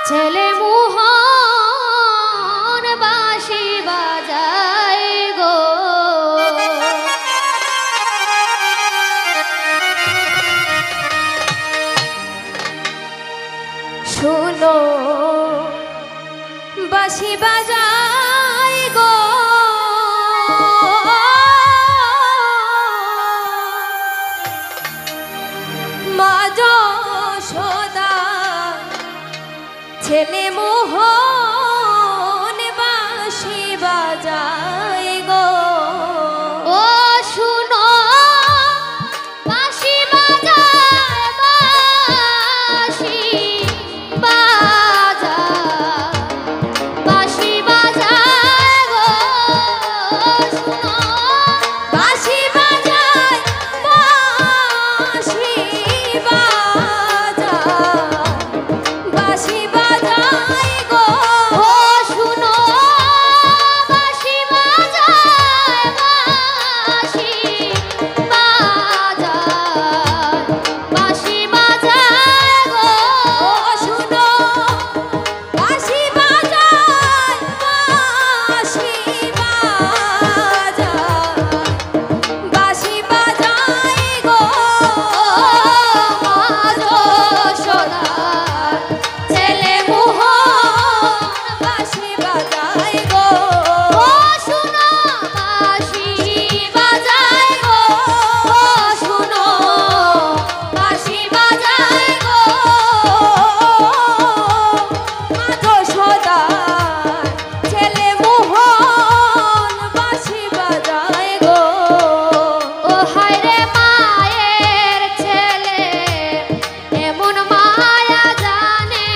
ছেলে মোহন বাঁশি বাজায় গো, শোনো বাঁশি বাজায় গো, মা যশোদা ছেলে মোহন বাঁশি বাজায় গো। ও শুনো বাঁশি বাজায়, বাঁশি বাজায়, বাঁশি বাজায় গো, শুনো বাঁশি বাজায়, বাঁশি বাজায়, বাঁশি বাজায় গো, ও শুনো বাঁশি বাজায়, বাঁশি বাজায়, বাঁশি বাজায় গো, ও শুনো বাঁশি বাজায়, বাঁশি বাজায়, বাঁশি বাজায় গো, মা যশোদার ছেলে মোহন বাঁশি বাজায় গো, ও শুনো বাঁশি বাজায় গো, ও শুনো বাঁশি বাজায় গো, মা যশোদার ছেলে মোহন বাঁশি বাজায় গো। ও হায় রে মায়ের ছেলে এমন মায়া জানে,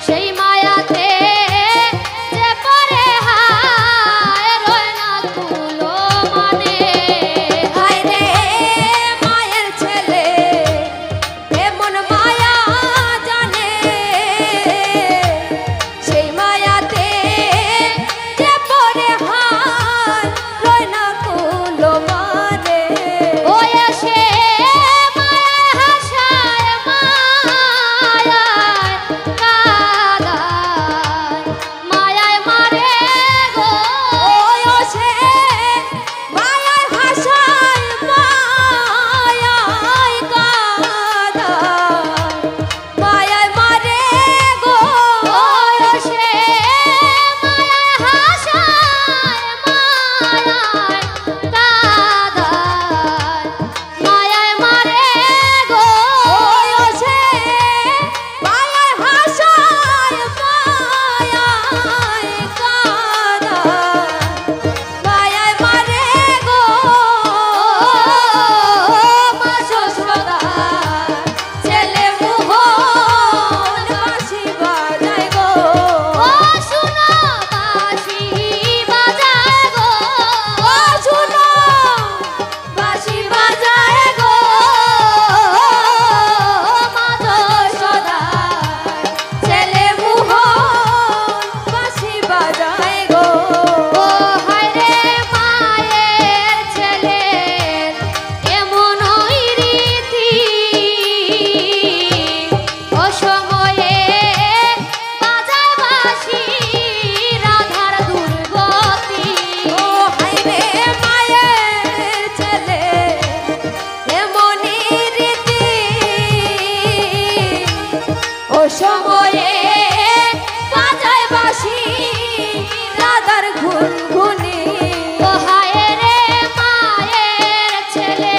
সেই মায়াতে যে পরে হায় রয় না কুলো মানে। হায় রে মায়ের ছেলে এমন মায়া জানে, সেই মায়াতে যে পরে হায় রয় না কুলো মানে। ও এসে মায়ায় হাসায়, মায়ায় কাঁদায়, মায়ায় মারে গো, ও এসে মায়ায় হাসায়, মায়ায় কাঁদায়, মায়ায় মারে গো, ও এসে মায়ায় হাসায়, মায়ায় কাঁদায়, মায়ায় মারে গো, ও এসে মায়ায় হাসায়, মায়ায় কাঁদায়, মায়ায় মারে গো, মা যশোদার ছেলে মোহন বাঁশি বাজায় গো, ও শুনো বাঁশি বাজায় গো, ও শুনো বাঁশি বাজায় গো, মা যশোদার ছেলে মোহন বাঁশি বাজায় গো। ও হায় রে মায়ের ছেলের এমন ওই রীতি, অসময়ে বাজায় বাঁশি রাধার দুর্গতি। ও হায় রে মায়ের ছেলে এমনই রীতি, অসময়ে বাজায় বাঁশি রাধার ঘুনঘুনি। ও হায় রে মায়ের ছেলে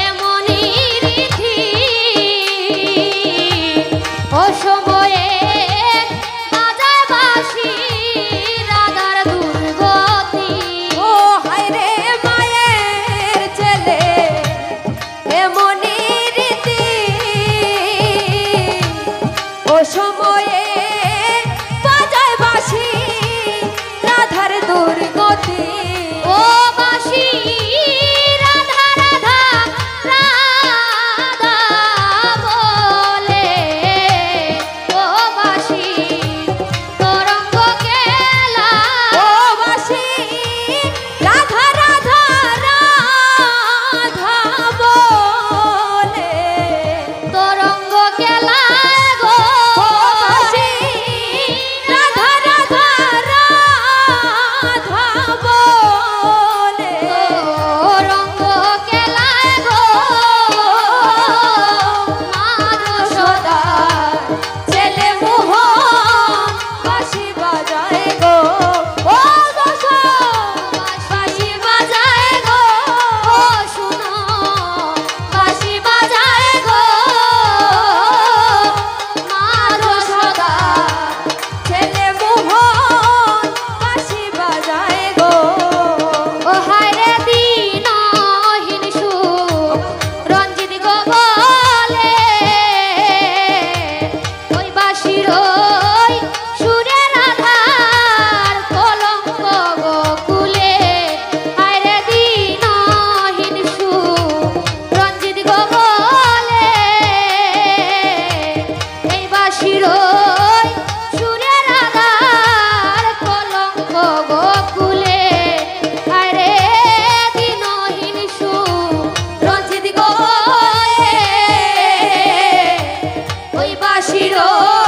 এমনই রীতি, অসময়ে বাজায় বাঁশি রাধার দুর্গতি। ও হায় রে মায়ের ছেলে এমনই রীতি, চির